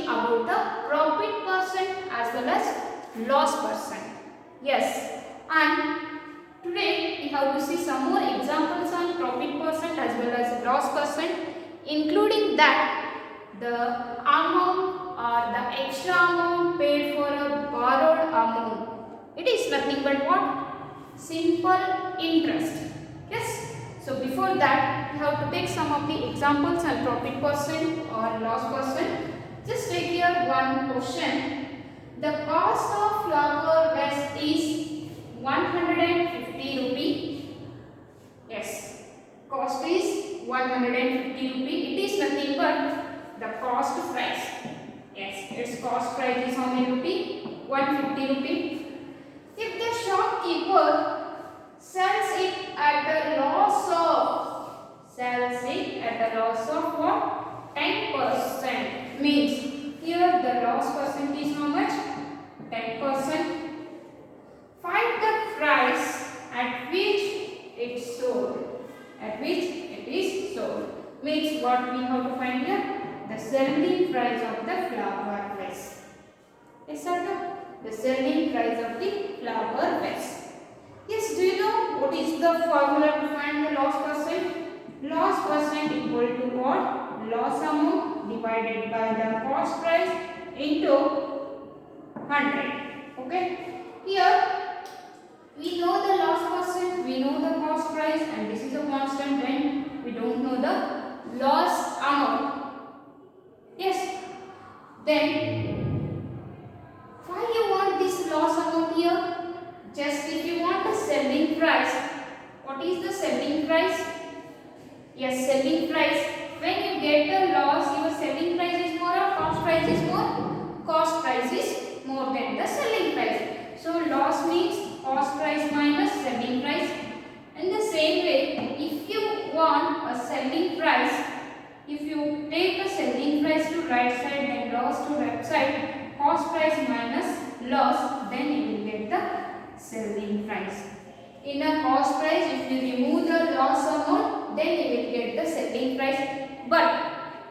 about the profit percent as well as loss percent. Yes, and today we have to see some more examples on profit percent as well as loss percent, including that the amount or the extra amount paid for a borrowed amount. It is nothing but what? Simple interest. Yes. So before that, we have to take some of the examples on profit percent or loss percent. Just take here one question. The cost of flower vase is 150 rupee. Yes, cost is 150 rupee. It is nothing but the cost price. Yes, its cost price is how many rupee? 150 rupee. If the shopkeeper sells it at the loss of what? 10%. Means here the loss percent is how much? 10%. Find the price at which it sold. At which it is sold. Means what we have to find here? The selling price of the flower vase. Yes or no? The selling price of the flower vase. Yes, do you know what is the formula to find the loss percent? Loss percent equal to what? Loss amount divided by the cost price into 100. Okay. Here we know the loss percent, we know the cost price, and this is a constant, then we don't know the loss amount. Yes. Then why you want this loss amount here? Just if you want the selling price, what is the selling price? Yes, selling price. When you get the loss, your selling price is more or cost price is more? Cost price is more than the selling price. So loss means cost price minus selling price. In the same way, if you want a selling price, if you take the selling price to right side and loss to left side, cost price minus loss, then you will get the selling price. In a cost price, if you remove the loss amount, then you will get the selling price. But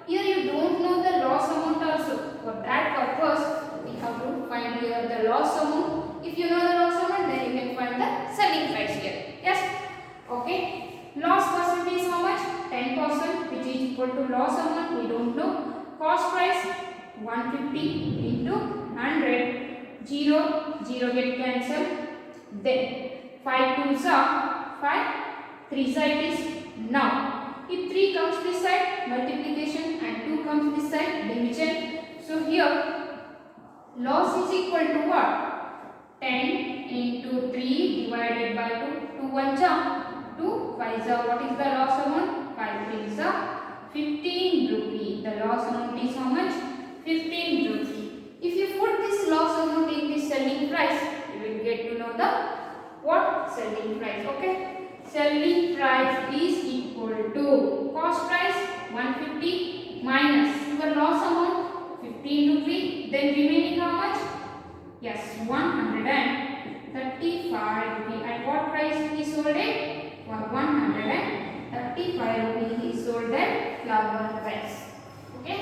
here you don't know the loss amount also. For that purpose, we have to find here the loss amount. If you know the loss amount, then you can find the selling price here. Yes? Okay. Loss percent is how much? 10%, which is equal to loss amount. We don't know. Cost price 150 into 100. 0 get cancelled. Then 5 2s are 5, 3 side is now. If 3 comes this side, multiplication, and 2 comes this side, division. So here loss is equal to what? 10 into 3 divided by 2. 2 1 ja, 2 5 ja. What is the loss amount? 5 3 ja, 15 rupee. The loss amount is how much? 15 rupee. If you put this loss amount in the selling price, you will get to know the what? Selling price. Okay. Selling price is equal to cost price 150 minus your loss amount 15 rupee. Then remaining how much? Yes, 135 rupee. At what price he sold it? For 135 rupee he sold that flower vase. Okay.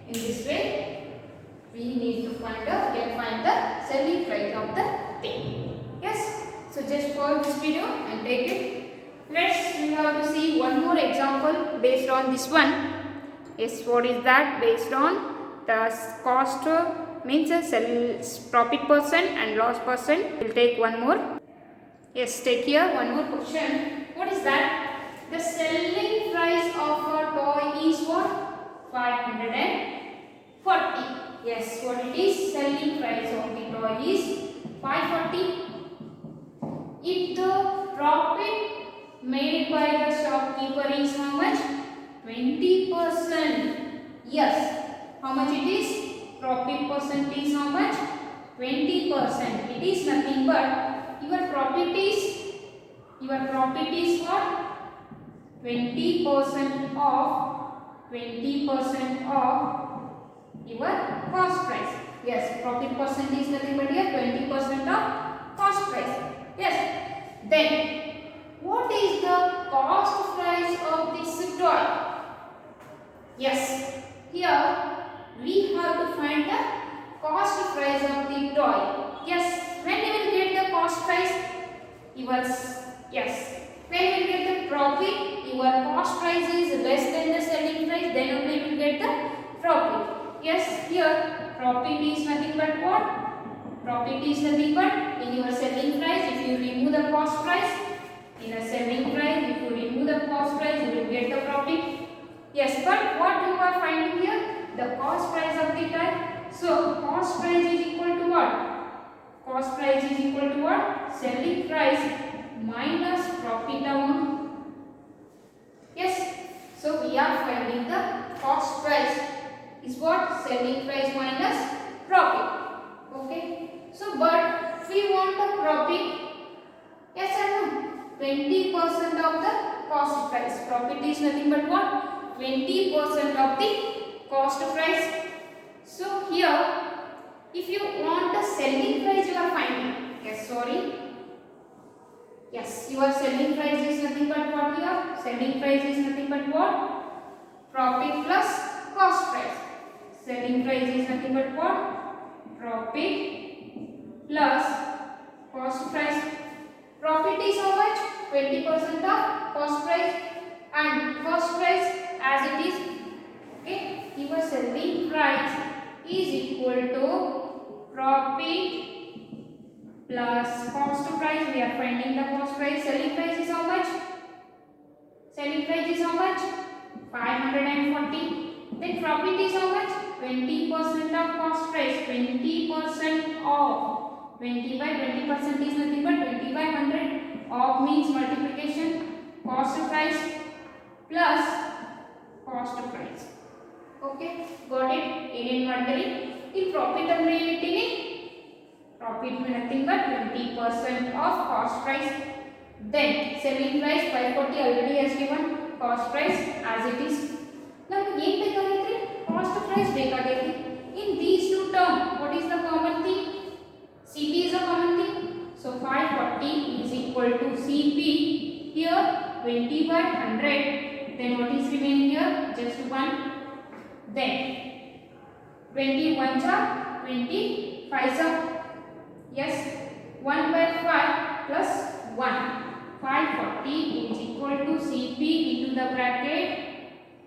In this way, we need to find the selling price of the thing. Yes. So just pause this video and take it. We have to see one more example based on this one. Yes, what is that? Based on the cost means profit percent and loss percent. We'll take one more. Yes, take here one more question. What is that? The selling price of a toy is what? 540. Yes, what it is? Selling price of the toy is 540. If the profit made by the shopkeeper is how much? 20%. Yes. How much it is? Profit percent is how much? 20%. It is nothing but your profit is what? 20% of your cost price. Yes, profit percent is nothing but here 20% of cost price. Yes. Then what is the cost price of this toy? Yes, here we have to find yes. When you will get the profit, your cost price is less than the selling price, then only you will get the profit. Yes, here profit is nothing but what? Profit is nothing but in your selling price. If you remove the cost price, in a selling price, if you remove the cost price, you will get the profit. Yes, but what you are finding here? The cost price of the type. So cost price is equal to what? Cost price is equal to what? Selling price minus profit amount. Yes. So we are finding the cost price is what? Selling price minus profit. Okay. So but we want the profit. Yes or no? 20% of the cost price. Profit is nothing but what? 20% of the cost price. So here, if you want the selling price, you are finding. Yes, sorry. Yes, your selling price is nothing but what here? Selling price is nothing but what? Profit plus cost price. Selling price is nothing but what? Profit plus cost price. Profit is how much? 20% of cost price, and cost price as it is. Okay, your selling price is equal to profit plus cost price. We are finding the cost price. Selling price is how much? Selling price is how much? 540. Then profit is how much? 20% of cost price. 20% of 20 by 20% is nothing but 20 by 100. Of means multiplication. Cost price plus cost price. Okay, got it? In profit ಅಂದ್ರೆ ಏನಿಟ್ಟಿನಿ? Profit nothing but 20% of cost price. Then selling price 540 already has given. Cost price as it is. ನಮಗೆ ಏನು ಬೇಕಾಗೈತ್ರಿ? Cost price ಬೇಕಾಗೈತಿ. In these two terms, what is the common thing? CP is a common thing. So 540 is equal to CP. Here 20 by 100. Then what is remaining here? Just 1. Then 21 are 25 are. Yes, 1 by 5 plus 1. 540 is equal to CP into the bracket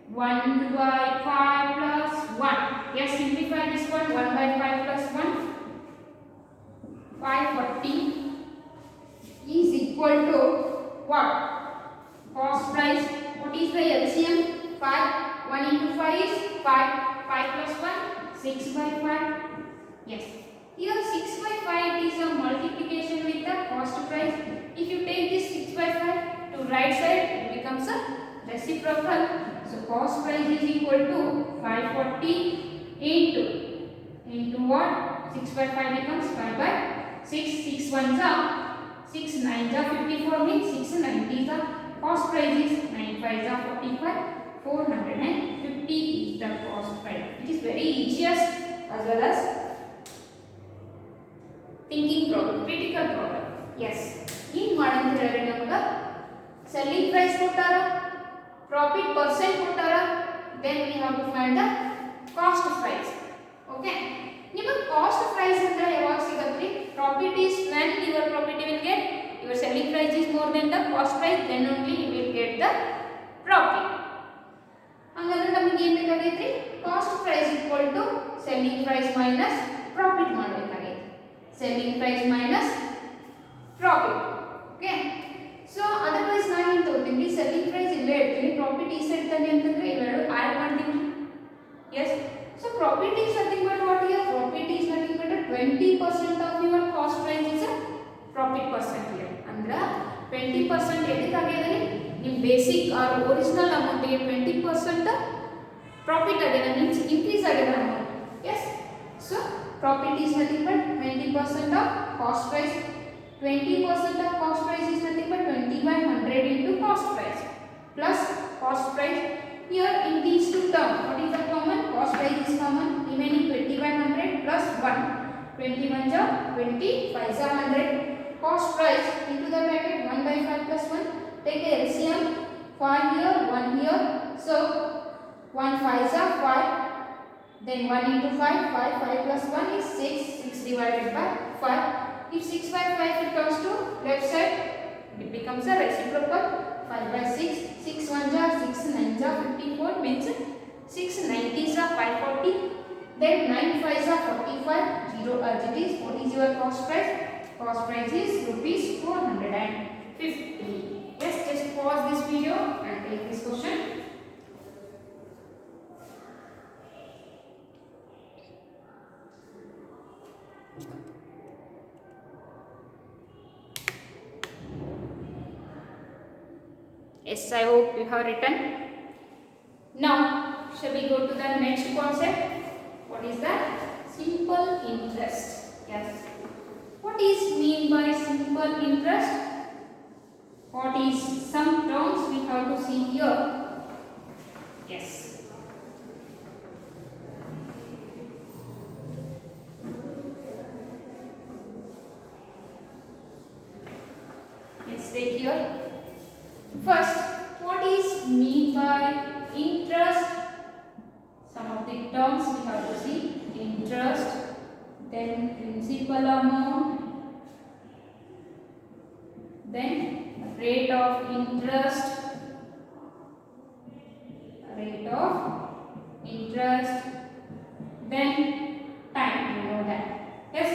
1 by 5 plus 1. Yes, simplify this one. 1 by 5 plus 1. 540 is equal to what? Cost price. What is the LCM? 5. 1 into 5 is 5. 5 plus 1, 6 by 5. Yes. Here 6 by 5 is a multiplication with the cost price. If you take this 6 by 5 to right side, it becomes a reciprocal. So cost price is equal to 540 into what? 6 by 5 becomes 5 by 6. 6 ones are 6 9s are 54 means 6 90s are cost price is 9 5s are 45. 450 is the cost price. It is very easiest as well as thinking problem, critical problem. Yes. ಏನು ಮಾಡಂತ ಹೇಳಿದ್ರೆ ನಮಗೆ selling price ಕೊಟ್ಟಾರ, profit percent ಕೊಟ್ಟಾರ, then we have to find the cost price. Okay. ನಿಮಗೆ cost price ಅಂದ್ರೆ ಯಾವಾಗ ಸಿಗುತ್ತೆ? Profit is when your profit will get, your selling price is more than the cost price, then only you will get the profit. ಹಂಗಂದ್ರೆ ನಮಗೆ ಏನು ಬೇಕಾಗೈತ್ರಿ? Cost price equal to selling price minus profit ಮಾಡಬೇಕಾಗೈತಿ. Selling price minus profit. Okay. So otherwise ನಾನು ಏನು ತಗೋತೀನಿ? Selling price ಇಲ್ಲೇ ಇಡ್ತೀನಿ, profit ಈ ಸೈಡ್ ತನ್ನಿ ಅಂತಂದ್ರೆ ಇವೆರಡು ಆಡ್ ಮಾಡ್ತೀನಿ. Yes. So profit is nothing but what here? Profit is nothing but 20% of your cost price is a profit percent here. ಅಂದ್ರೆ 20% ಎದಕ್ಕಾಗಿದೆ? ನಿಮ್ಮ ಬೇಸಿಕ್ ಆರ್ ಒರಿಜಿನಲ್ ಅಮೌಂಟ್ ಗೆ 20% ಪ್ರಾಫಿಟ್ ಆಗಿದೆ, ಮೀನ್ಸ್ ಇನ್ಕ್ರೀಸ್ ಆಗಿದೆ amount. Yes. So profit is nothing but 20% of cost price. 20% of cost price is nothing but 20 by 100 into cost price plus cost price. Here in these two terms, what is the common? Cost price is common. Remaining 20 by 100 plus 1. 21 are 20, 5 are 100. Cost price into the bracket 1 by 5 plus 1. Take the LCM. 5 here, 1 here. So 1 5s are 5. Then 1 into 5, 5, 5 plus 1 is 6. 6 divided by 5. If 6 by 5 it comes to left side, it becomes a reciprocal. 5 by 6, 6 1s are 6 9s are 54 means 6 90s are 540. Then 9 5s are 45. 0 as it is. What is your cost price? Cost price is rupees 450. Yes, just pause this video and take this question. Yes, I hope you have written. Now, shall we go to the next concept? What is that? Simple interest. Yes. What is mean by simple interest? What is some terms we have to see here? Yes. Let's take here. First, what is mean by interest? Some of the terms we have to see. Interest, then principal amount, then rate of interest, then time. You know that. Yes?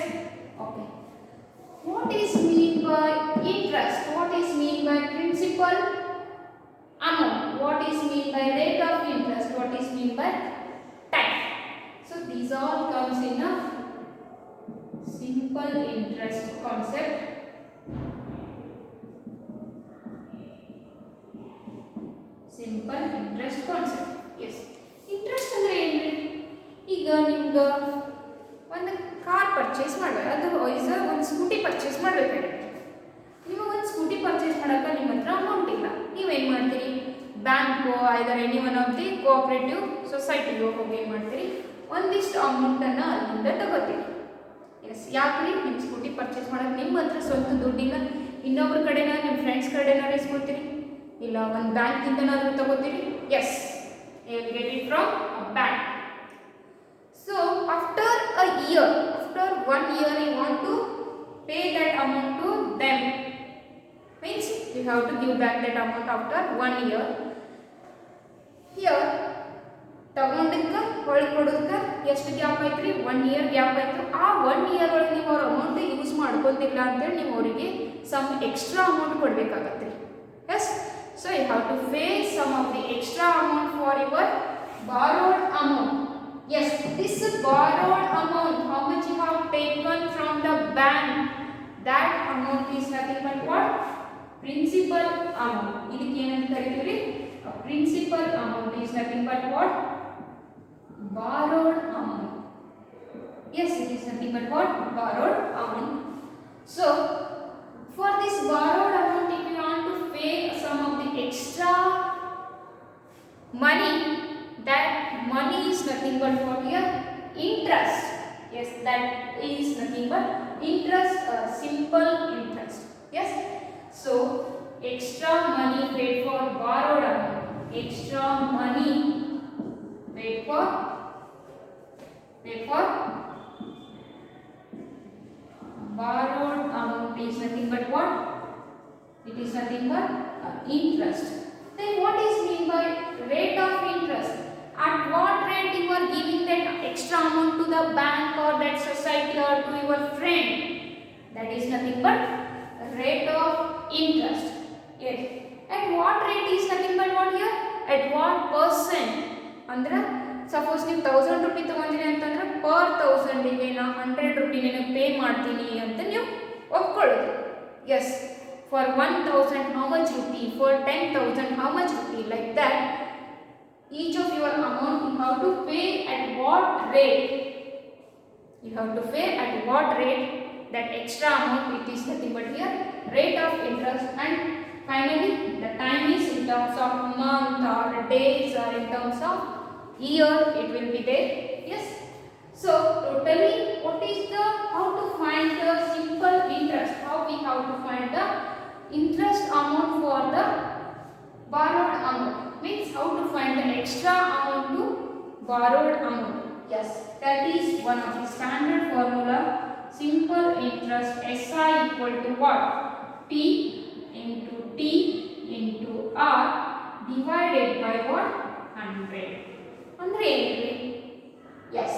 Okay. What is mean by interest? What is mean by principal amount? What is mean by rate of interest? What is mean by time? So these all comes in a simple interest concept. Simple interest concept. Yes. Interest ಅಂದ್ರೆ ಏನ್ರಿ? ಈಗ ನಿಮ್ಗೆ ಒಂದು car purchase ಮಾಡಬೇಕು. ಅದು ಒಂದು scooty purchase ಮಾಡಬೇಕಾಗಿತ್ತು. ನಿಮಗೆ ಒಂದು ಸ್ಕೂಟಿ ಪರ್ಚೇಸ್ ಮಾಡೋಕೆ ನಿಮ್ಮ ಹತ್ರ ಅಮೌಂಟ್ ಇಲ್ಲ. ನೀವೇನು ಮಾಡ್ತೀರಿ? Bank either any one of the cooperative ಸೊಸೈಟಿಗೆ ಹೋಗಿ ಏನು ಮಾಡ್ತೀರಿ? ಒಂದಿಷ್ಟು ಅಮೌಂಟನ್ನು ಅಲ್ಲಿಂದ ತಗೋತೀರಿ. ಎಸ್, ಯಾಕ್ರಿ? ನಿಮ್ಮ ಸ್ಕೂಟಿ ಪರ್ಚೇಸ್ ಮಾಡೋಕೆ ನಿಮ್ಮ ಹತ್ರ ಸ್ವಂತ ದುಡ್ಡಿಲ್ಲ, ಇನ್ನೊಬ್ರ ಕಡೆನ ನಿಮ್ಮ ಫ್ರೆಂಡ್ಸ್ ಕಡೆನಾರು ಇಸ್ಕೊತೀರಿ, ಇಲ್ಲ ಒಂದು ಬ್ಯಾಂಕಿಂದನಾದರೂ ತಗೋತೀರಿ. Yes, you will get it from a bank. So after a year, after 1 year you want to pay that amount to them, means you have to give back that amount after 1 year. Here ತಗೊಂಡಿದ್ಕ ಹೊಳ್ಳಿ ಕೊಡೋದಕ್ಕ ಎಷ್ಟು gap ಐತ್ರಿ? 1 year gap ಆಯ್ತು. ಆ 1 year ಒಳಗೆ ನೀವು ಅವ್ರ amount use ಮಾಡ್ಕೊತಿಲ್ಲ ಅಂತೇಳಿ ನೀವು ಅವರಿಗೆ ಸಮ್ ಎಕ್ಸ್ಟ್ರಾ ಅಮೌಂಟ್ ಕೊಡಬೇಕಾಗತ್ತೆ. Yes, so you have to pay some of the extra amount for your borrowed amount. Yes, this borrowed amount, how much you have taken from the bank, that amount is nothing but what? Principal amount. ಇದಕ್ಕೆ ಏನಂತ ಕರೀತೀವಿ? Principal amount is nothing but what? Borrowed amount. Yes, it is nothing but what? Borrowed amount. So for this borrowed amount, if you want to pay some of the extra money, that money is nothing but what here? Interest. Yes, that is nothing but interest, simple interest. Yes, so extra money paid for borrowed amount. Extra money paid for borrowed amount is nothing but what? It is nothing but interest. Then what is mean by rate of interest? At what rate you are giving that extra amount to the bank or that society or to your friend? That is nothing but rate of interest. Yes. At what rate is nothing but what here? At what percent? Andra suppose ನೀವು 1000 ರೂಪಾಯಿ ತಗೊಂಡಿರಿ ಅಂತಂದ್ರೆ per 1000 ಗೆ ನಾ 100 ರೂಪಾಯಿ ನಿನಗೆ pay ಮಾಡ್ತೀನಿ ಅಂತ ನೀವು ಒಪ್ಕೊಳ್ಳೋದು. Yes, for 1000 how much rupee, for 10,000 how much rupee, like that each of your amount you have to pay at what rate, you have to pay at what rate that extra amount. It is nothing but here rate of interest. And finally the time is in terms of month or days or in terms of year it will be there. Yes, so totally what is the, how to find the simple interest, how we have to find the interest amount for the borrowed amount, means how to find the extra amount to borrowed amount. Yes, that is one of the standard formula. Simple interest, SI equal to what? P T into R divided by what? 100. Andre ಏನ್ರಿ? Yes.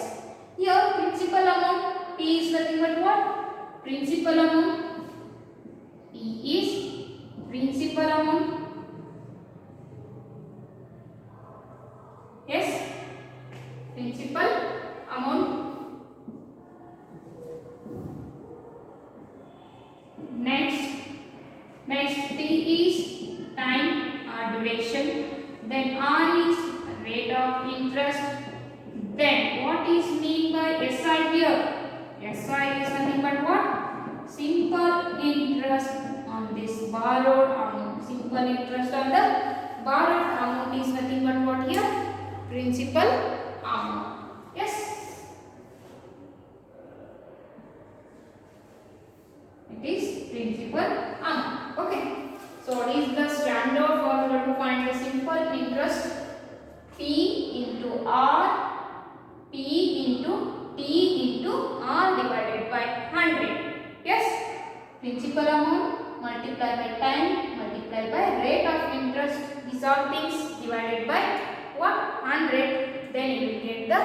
Here principal amount T is nothing but what? Principal amount. T is principal amount. Yes. Principal amount. Next T is time or duration. Then R is rate of interest. Then what is mean by SI here? SI is nothing but what? Simple interest on this borrowed amount. Simple interest on the borrowed amount is nothing but what here? Principal amount. Yes. It is principal amount. Okay. So what is the standard formula to find the simple interest? P into R, P into T into R divided by 100. Yes. Principal amount multiplied by time multiplied by rate of interest. These are things divided by what? 100. Then you will get the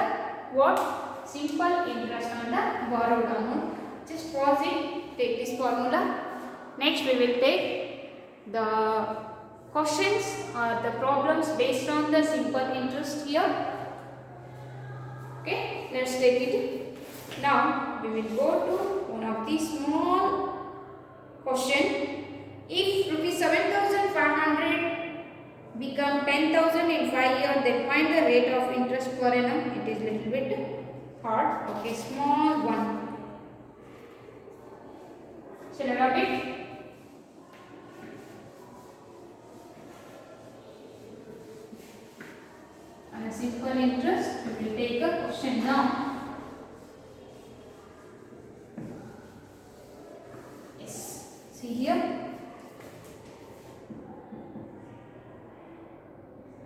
what? Simple interest on the borrowed amount. Just pause it. Take this formula. Next we will take the questions or the problems based on the simple interest here. Okay, let's take it. Now we will go to one of these small question. If rupees 7,500 become 10,000 in 5 years, then find the rate of interest per annum. It is little bit hard. Okay, small one. Shall I write it? On a simple interest, we will take a question now. Yes, see here.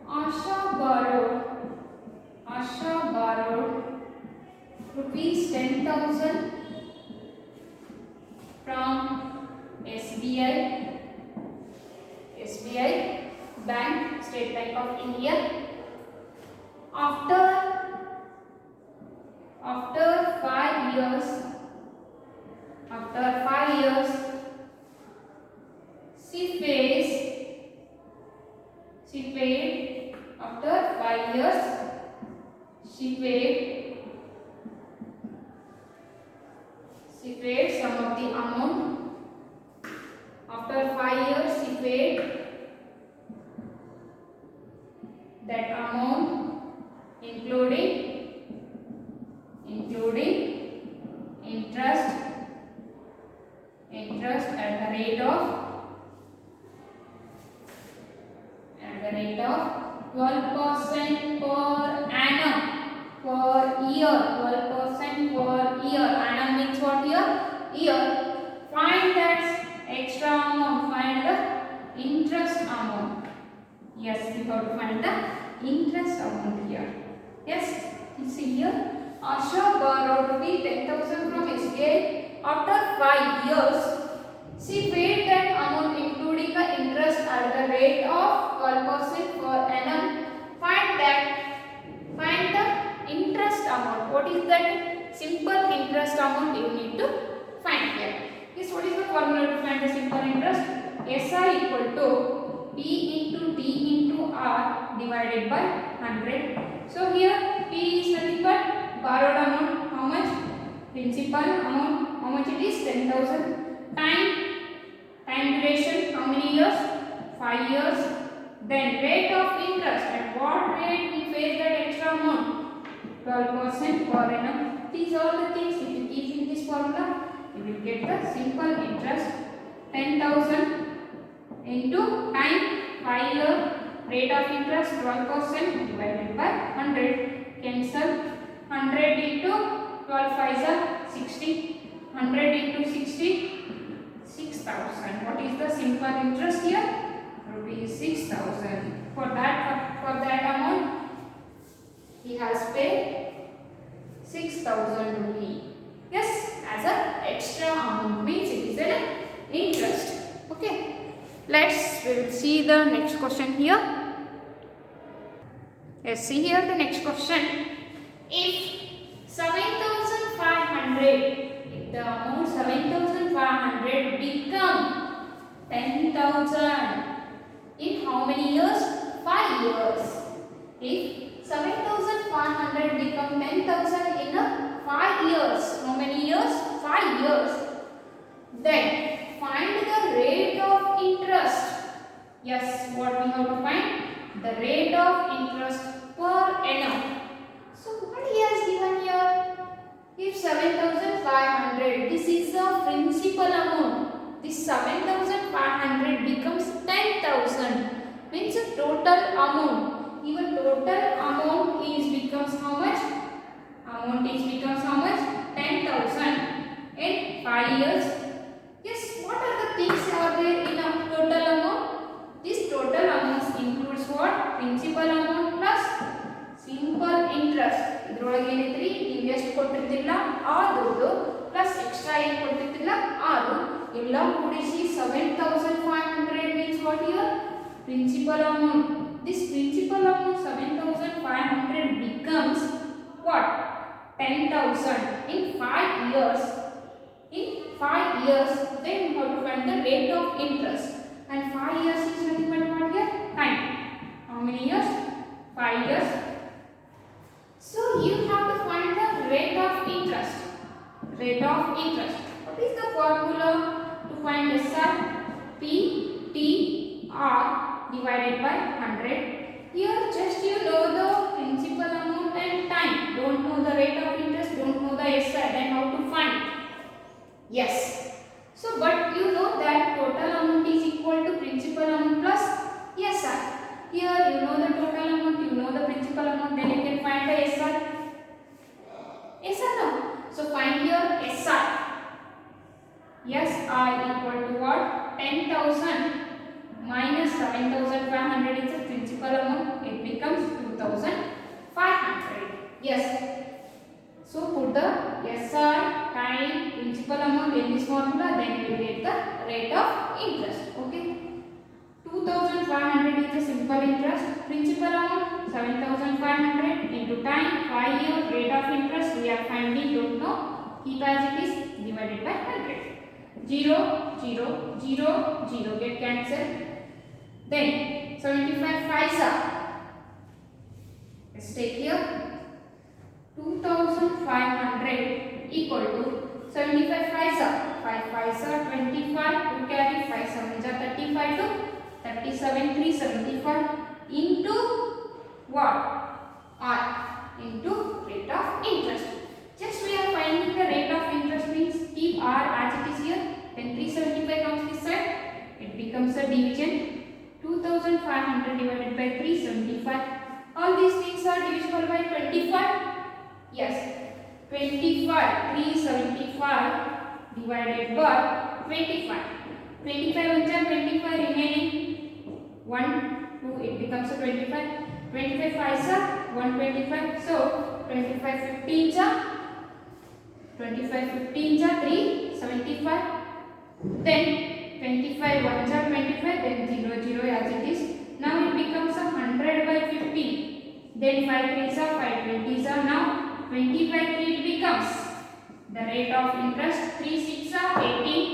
Asha borrowed rupees 10,000 from SBI Bank, State Bank of India. After 5 years, she paid after 5 years she paid some of the amount. After 5 years she paid that amount including interest at the rate of 12% per annum per year. 12% per year. Annum means what here? Year. Find that extra amount. Find the interest amount. Yes, we have to find the interest amount here. Yes, you see here. Asha borrowed rupees 10,000 from SBI. After 5 years, she paid that amount including the interest at the rate of 12% per annum. Find the interest amount. What is that simple interest amount you need to find here? Yes, what is the formula to find the simple interest? SI equal to P into T into R divided by 100. So here P is nothing but borrowed amount. How much? Principal amount. How much it is? 10,000. Time duration. How many years? 5 years. Then rate of interest. At what rate we pay that extra amount? 12% per annum. These are the things. If you keep in this formula, you will get the simple interest. 10,000 into time 5 year rate of interest 12% divided by 100. Cancel 100 into 12 5 60. 100 into 60 6,000. What is the simple interest here? Rupees 6,000. For that amount he has paid 6,000 rupees. Yes, as a extra amount means it is an interest. Okay. We will see the next question here. Let's see here the next question. If 7,500, if the amount 7,500 become 10,000 in how many years? 5 years. If 7,500 become 10,000 in 5 years, how many years? 5 years. Then find the rate of interest. Yes, what we have to find? The rate of interest per annum. So what he has given here? If 7,500, this is the principal amount. This 7,500 becomes 10,000. Means the total amount. Even total amount is becomes how much? Amount is becomes how much? 10,000 in 5 years. Yes, what are the things are there in a total amount? This total amount includes what? Principal amount plus simple interest. ಇದರೊಳಗೆ ಏನೈತ್ರಿ ನೀವು ಎಷ್ಟು ಕೊಟ್ಟಿರ್ತಿಲ್ಲ ಆ ದುಡ್ಡು plus extra ಏನು ಕೊಟ್ಟಿರ್ತಿಲ್ಲ ಅದು ಎಲ್ಲ ಕೂಡಿಸಿ 7,500 means what here? Principal amount. This principal amount 7,500 becomes what? 10,000 in 5 years. In 5 years, then you have to find the rate of interest. And 5 years is nothing but what here? Time. How many years? 5 years. So you have to find the rate of interest. Rate of interest. What is the formula to find SR? PTR divided by 100. Here just you know the principal amount and time. Don't know the rate of interest, don't know the SR, then how to find? Yes. So but you know that total amount is equal to principal amount plus SR. Here you know the total amount, you know the principal amount, then you can find the SR. SR now. So find here SR. SR equal to what? 10,000 minus 7,500 is the principal amount. It becomes 2,500. Yes. So put the SR, time, principal amount in this formula, then you will get the rate of interest. Okay. 2,500 is the simple interest. Principal amount 7,500 into time 5 years. Rate of interest we are finding, don't know. Keep as it is, divided by 100. 0, 0, 0, 0 get cancelled. Then 75 5s are. Let's take here. 2,500 equal to 75 5s are. 5 5s are 25 to carry 5 7s are 35 to 37 375 into what? R into rate of interest. Just we are finding the rate of interest means keep R as it is here. When 375 comes this side, it becomes a division. 2,500 divided by 375. All these things are divisible by 25. Yes, 25 375 divided by 25. 25 1 25 remaining 1 2 it becomes a 25. 25 5s are 125. So 25 15s are 25 15s are 375. Then 25 1s are 25. Then 0 0 as it is. Now it becomes a 100 by 50. Then 5 3s are 5 20s are now 20 by 3 it becomes. The rate of interest 3 6 are 18.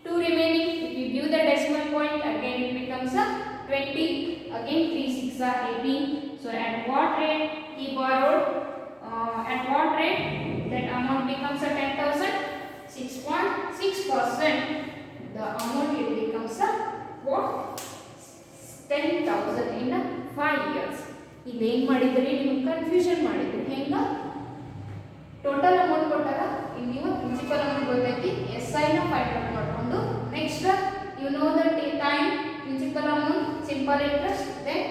2 remaining. If you give the decimal point again it becomes a 20. Again 3 6 are 18. So at what rate he borrowed? At what rate that amount becomes a 10,000? 6.6%. The amount it becomes a what? 10,000 in 5 years. ಇದು ಏನು ಮಾಡಿದ್ರಿ ನಿಮಗೆ confusion ಮಾಡಿದ್ರು ಹೆಂಗ total amount ಕೊಟ್ಟಾಗ ಇಲ್ಲಿ ನೀವು principal amount ಗೊತ್ತೈತಿ SI ನ ಫೈಂಡ್ ಔಟ್ ಮಾಡ್ಕೊಂಡು next you know the time principal amount simple interest then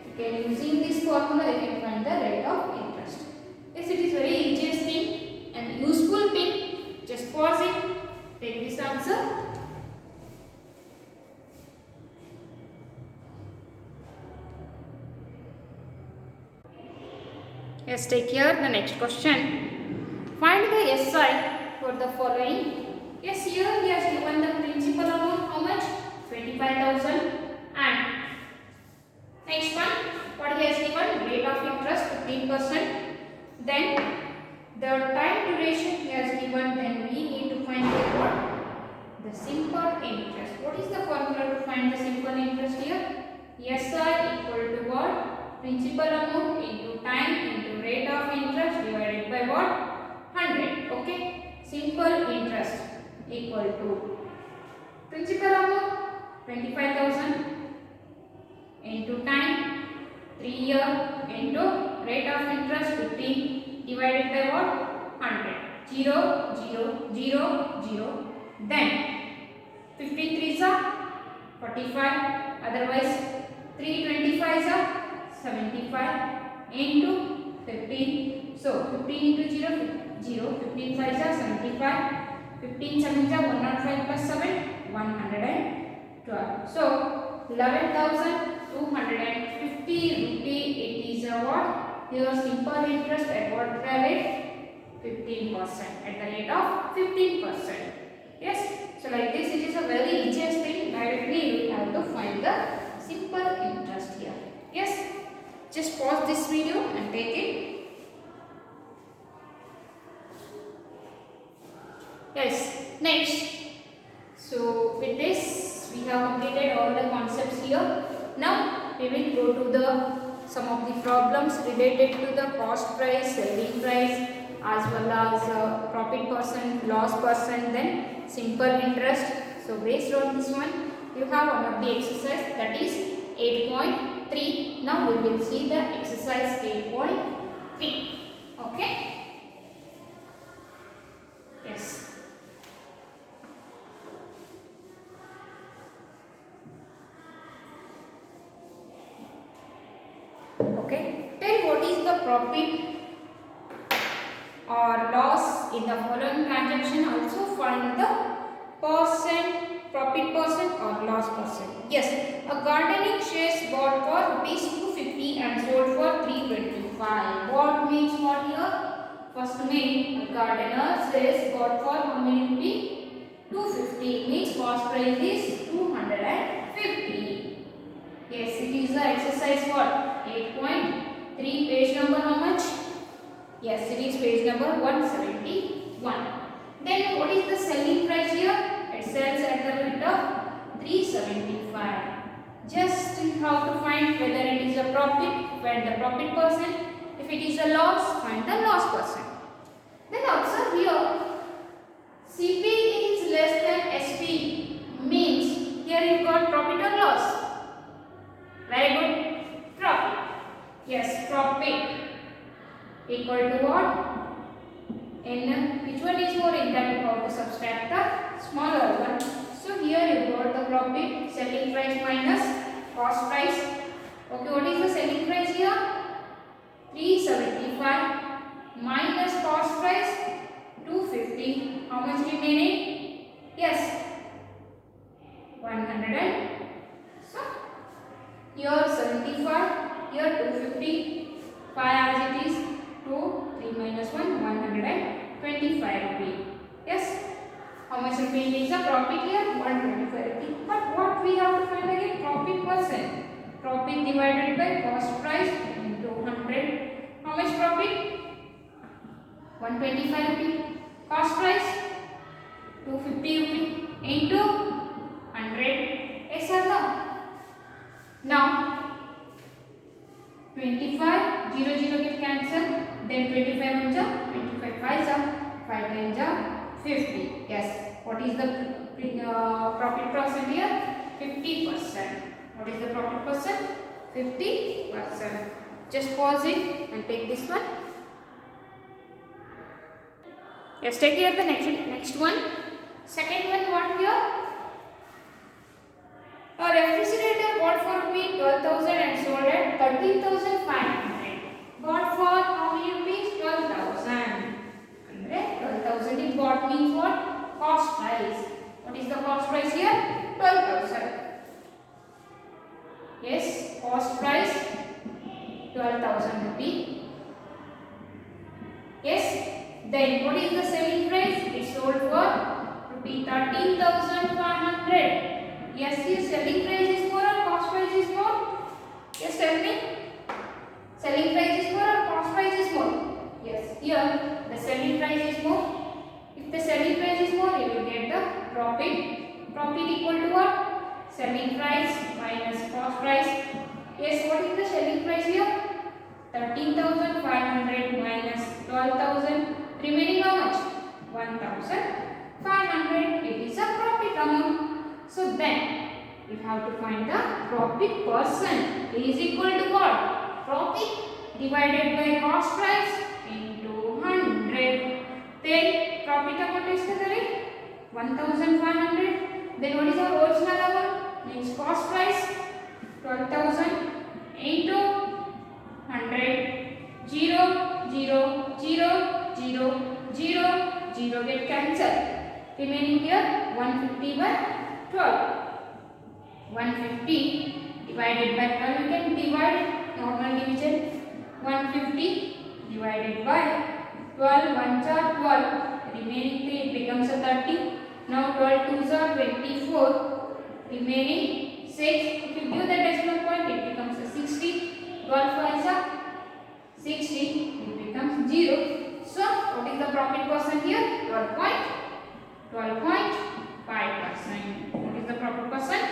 you can using this formula you can find the rate of interest. Yes, it is very easiest thing and useful thing. Just pause it, take this answer. Yes, take here the next question. Find the SI for the following. Yes, here he has given the principal amount how much? 25,000. And next one, what he has given, rate of interest 15%. Then the time duration he has given, then we need to find the what? The simple interest. What is the formula to find the simple interest here? SI equal to what? Principal amount into time into rate of interest divided by what? 100. Okay. Simple interest equal to principal amount 25,000 into time 3 year into rate of interest 15 divided by what? 100. 0, 0, 0, 0. Then 15 3s are 45. Otherwise 3 25s are 75 into 15. So 15 into 0, 0. 15 5s are 75. 15 7s are 105 plus 7, 112. So 11,250 rupee. It is a what? Your simple interest at what rate? 15%. At the rate of 15%. Yes. So like this, it is a very easiest thing. Directly you have to find the simple interest here. Yes. Just pause this video and take it. Yes. Next. So with this, we have completed all the concepts here. Now we will go to the some of the problems related to the cost price, selling price, as well as profit percent, loss percent, then simple interest. So based on this one, you have one of the exercise, that is 8.3. Now we will see the exercise 8.3. Okay. Yes. Okay. Tell what is the profit or loss in the following transaction. Also find the percent, profit percent or loss percent. Yes, a gardening shares bought for rupees 250 and sold for 325. What means what here? First mean a gardener shares bought for how many rupees? 250 means cost price is 250. Yes, it is the exercise what? 8.3, page number how much? Yes, it is page number 171. Then what is the selling price here? It sells at the rate of 375. Just you have to find whether it is a profit, find the profit percent. If it is a loss, find the loss percent. Then observe here, CP is less than SP means here you got profit or loss. Very good. Profit. Yes, profit equal to what? In which one is more, in that you have to subtract the smaller one. So here you got the profit, selling price minus cost price. Okay, what is the selling price here? 375 minus cost price 250. How much remaining? Yes, 100. So here 75, here 250, 5 as it is. 2, 3 minus 1, 125 rupee. Yes. How much rupee is the profit here? 125 rupee. But what we have to find again? Profit percent. Profit divided by cost price into 100. How much profit? 125 rupee. Cost price? 250 rupee into 100. Yes or no? Now 25, 0, 0 get cancelled. Then 25 ones are 25 5s are 5 times are 50. Yes. What is the profit percent here? 50%. What is the profit percent? 50%. Just pause it and take this one. Yes, take here the next one. Second one, what here? A refrigerator bought for rupees 12,000 and sold at 13,500. Bought for how many rupees? 12,000. 12,000 is bought means what? Cost price. What is the cost price here? 12,000. Yes, cost price 12,000 rupee. Yes. Then what is the selling price? It sold for rupees 13,500. Yes, here selling price is more or cost price is more? Yes, tell me. Selling price is more or cost price is more? Yes, here the selling price is more. If the selling price is more, you will get the profit. Profit equal to what? Selling price minus cost price. Yes, what is the selling price here? 13,500 minus 12,000. Remaining how much? 1,500. It is a profit amount. So then you have to find the profit percent. Is equal to what? Profit divided by cost price into 100. Then profit amount is the 1,500. Then what is our original amount? Means cost price 12,000 into 100. 0, 0, 0, 0, 0, 0 get cancelled. Remaining here 150 by 12. 150 divided by 12. You can divide normal division. 150 divided by 12. 1s are 12. Remaining 3 it becomes a 30. Now 12 2s are 24. Remaining 6. If you give the decimal point, it becomes a 60. 12 5s are 60. It becomes 0. So what is the profit percent here? 12.5%. What is the profit percent?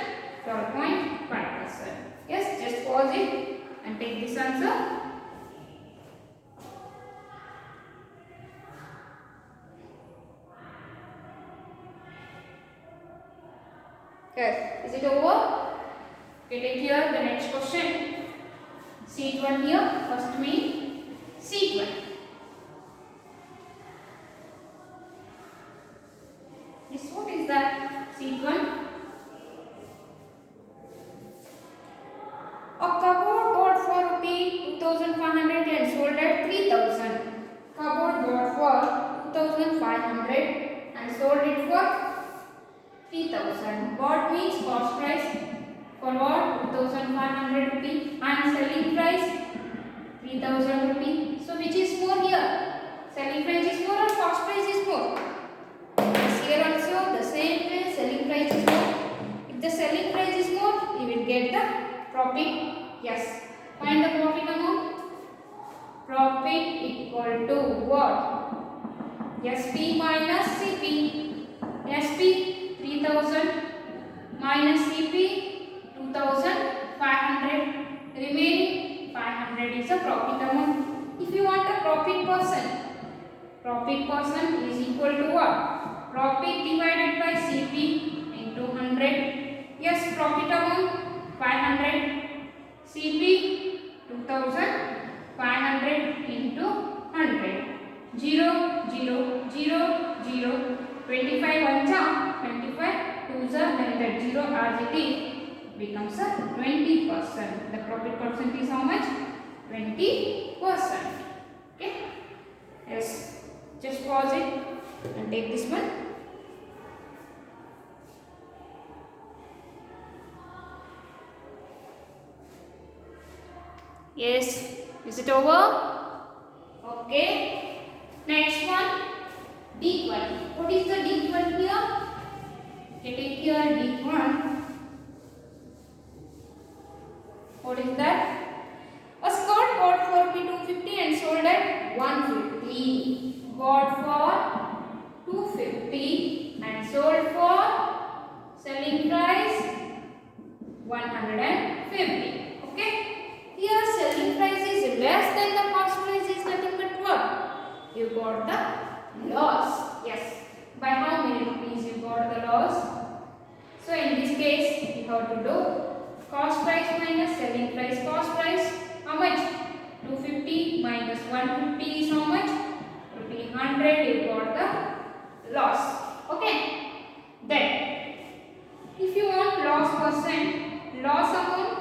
12.5%. Yes, just pause it and take this answer. Yes, is it over? Okay, take here the next question. Sheet 1 here, first mean sheet 1. This what is that? Sheet 1. A cupboard bought for ₹2,500 and sold at 3,000. Cupboard bought for 2,500 and sold it for 3,000. Bought means cost price. For what? 2,500 rupee and selling price 3,000 rupee. So which is more here? Selling price is more or cost price is more? Yes, here also the same way selling price is more. If the selling price is more, you will get the profit. Yes. Find the profit amount. Profit equal to what? SP minus CP. SP 3,000 minus CP 2,500. Remaining 500 is a profit amount. If you want a profit percent is equal to what? Profit divided by CP into 100. Yes, profit amount 500. CP 2,500 into 100. 0, 0, 0, 0. 25 1s are 25. 2s are then that 0 as it is becomes a 20%. The profit percent is how much? 20%. Okay. Yes. Just pause it and take this one. Yes. Is it over? Okay. Next one. D12. What is the D12 here? Okay, take here D1. What is that? A skirt bought for ₹250 and sold at 150. Bought for 250 and sold for selling price 150. Okay. Here selling price is less than the cost price is nothing but what? You got the loss. Yes. By how many rupees you got the loss? So in this case, you have to do cost price minus selling price. Cost price, how much? 250 minus 150 is how much? ₹100. You got the loss. Okay. Then, if you want loss percent, loss amount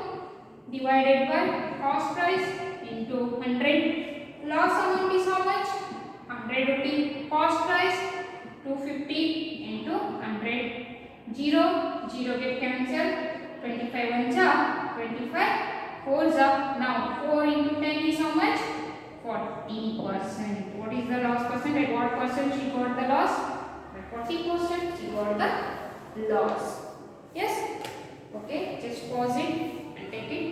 divided by cost price into 100. Loss amount is how much? 100 rupee. Cost price 250 into 100. 0, 0 get cancelled. 25 1s are 25. 4s are now 4 into 10 is how much? 40%. What is the loss percent? At what percent she got the loss? By 40% she got the loss. Yes. Okay, just pause it and take it.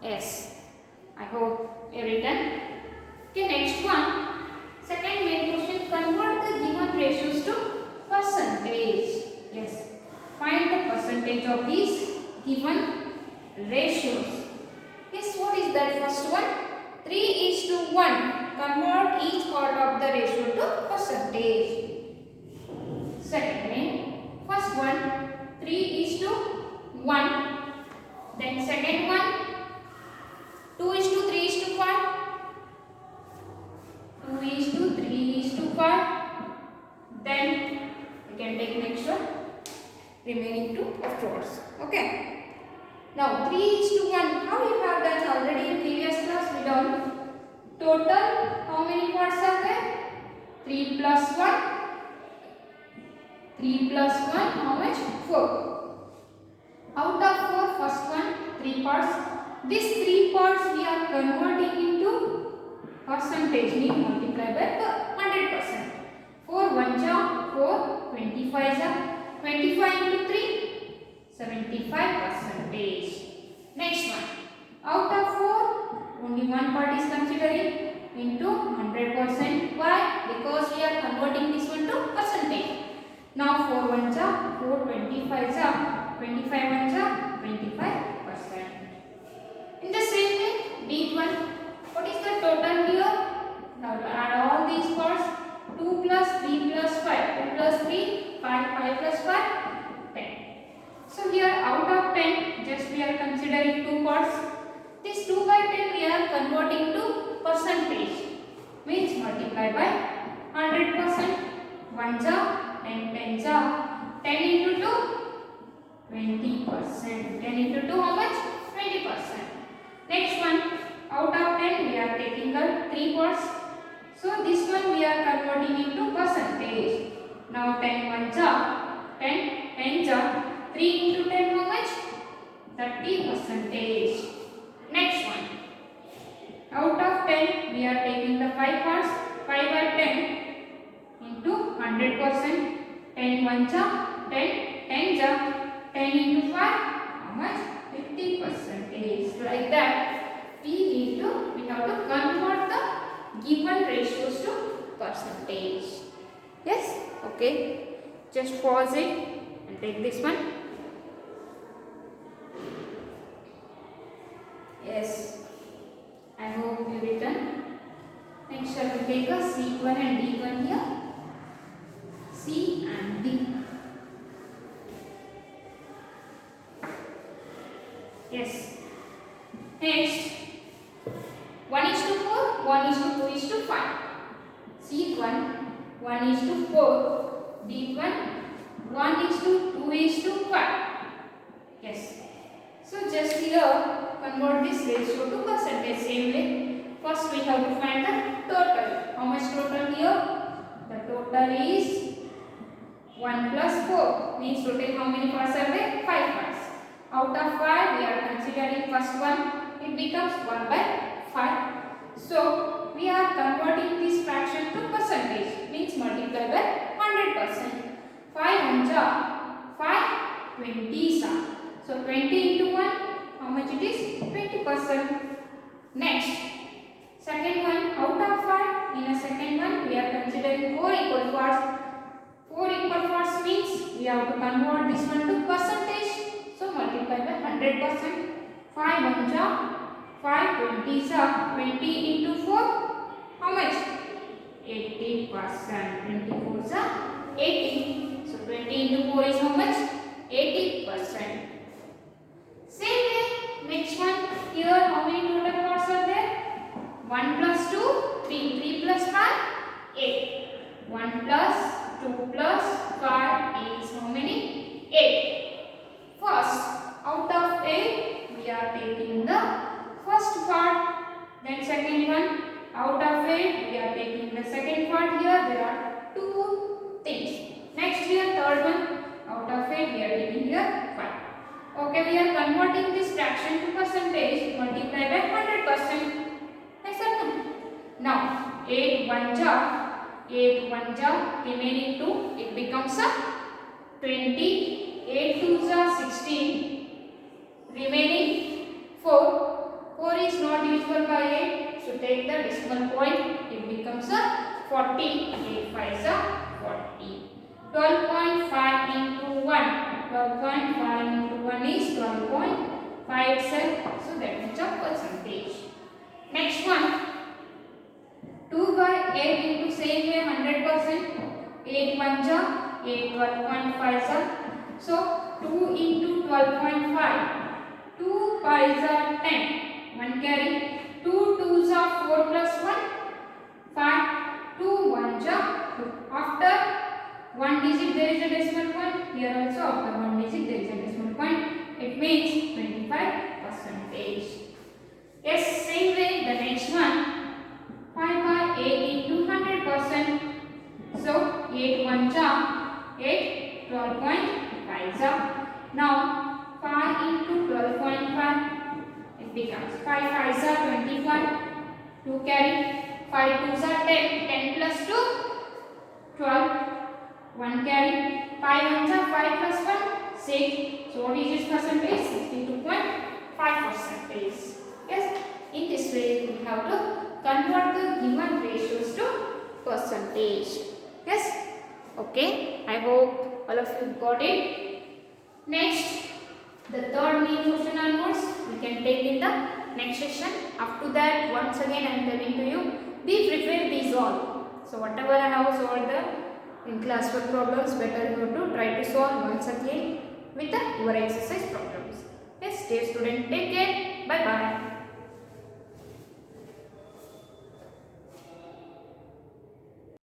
Yes, I hope you written. Okay, next one. Second main question, convert the given ratios to percentage. Yes, find the percentage of these given ratios. Yes, what is that first one? 3:1. Convert each part of the ratio to percentage. Second, first one 3:1. Then second one 2:3:5. 2:3:5. Then we can take next one. Remaining two afterwards. Okay. Now 3:1. How you have done already in previous class? We done total. How many parts are there? 3 plus 1. 3 plus 1. How much? 4. Out of 4, first one 3 parts. These 3 parts we are converting into percentage. Mean multiply by 100%. 4 1 ja 4. 25 ja 25 into 3. 75 percentage. Next one. Out of 4, only one part is considering into 100%. Why? Because we are converting this one to percentage. Now 4 1 ja 4, 25 ja 25 1 ja 25%. In the same way, D1. What is the total here? Now to add all these parts. 2 plus 3 plus 5. 2 plus 3, 5, 5 plus 5, 10. So here out of 10, just we are considering 2 parts. This 2 by 10 we are converting to percentage. Means multiply by 100%. 1 ja and 10 ja. 10 into 2, 20%. 10 into 2 how much? 20%. Next one, out of 10 we are taking the 3 parts. So this one we are converting into percentage. Now 10 1 ja 10, 10 ja 3 into 10 how much? 30%. Next one, out of 10 we are taking the 5 parts. 5 by 10 into 100%. 10 1 ja 10, 10 ja 10 into 5 how much? 50%. Like that we have to convert the given ratios to percentage. Yes, okay, just pause it and take this one. Yes, I hope you written. Next I will take a C1 and D1 here. C and D. Yes. Next, 1:4, 1:2:5. C1, 1:4. D1, 1:2:5. Yes. So just here convert this ratio to percentage. Same way. First we have to find the total. How much total here? The total is 1 plus 4. Means total how many parts are there? 5 parts. Out of 5 we are considering first one. It becomes 1 by 5. So we are converting this fraction to percentage. Means multiply by 100%. 5 1 ja 5, 20 sa. So 20 into 1 how much it is? 20%. Next, second one, out of 5 in a second one we are considering 4 equal parts. 4 equal parts means we have to convert this one to percentage. So multiply by 100%. 5 1 ja 5, 20 sa 20 into 4 how much? 80%. 24 sa 80. So 20 into 4 is how much? 80%. Same way, next one, here how many total parts are there? 1 plus 2, 3, 3 plus 5, 8. 1 plus 2 plus 5 is how many? 8. First, out of 8, we are taking the first part. Then second one, out of 8, we are taking the second part. Here there are 2 things. Next here, third one, out of 8, we are taking here 5. Okay, we are converting this fraction to percentage. Multiply by 100%. Yes or no? Now 8 1 ja 8 1 ja, remaining 2, it becomes a 20. 8 2 ja 16, remaining 4. 4 is not divisible by 8, so take the decimal point, it becomes a 40. 8 5 ja 40. 12.5 into 1. 12.5 into 1 is 12.5 itself, so that is a percentage. Next one, 2 by 8 into same way 100%. 8 1 ja 8, 12.5 ja, so 2 into 12.5, 2 5 ja 10, 1 carry, 2 2 ja 4 plus 1, 5, 2 1 ja 2. After 1 digit there is a decimal point, here also after 1 digit there is a decimal point, it means 25%. Yes, same way the next one, 5 by 8 into 100%, so 8 1 ja 8, 12.5 ja. Now 5 into 12.5, it becomes 5 5 ja 21, 2 carry, 5 2 ja 10, 10 plus 2, 12, 1 carry, 5 1 ja 5 plus 1, 6, so what is this percentage? 62.5%. Yes, in this way we have to convert the given ratios to percentage. Yes, okay, I hope all of you got it. Next, the third main question onwards we can take in the next session. After that, once again I am telling to you, be prepared these all. So whatever I have solved in classwork problems, better you have to try to solve once again with the your exercise problems. Yes, dear student, take care. Bye bye.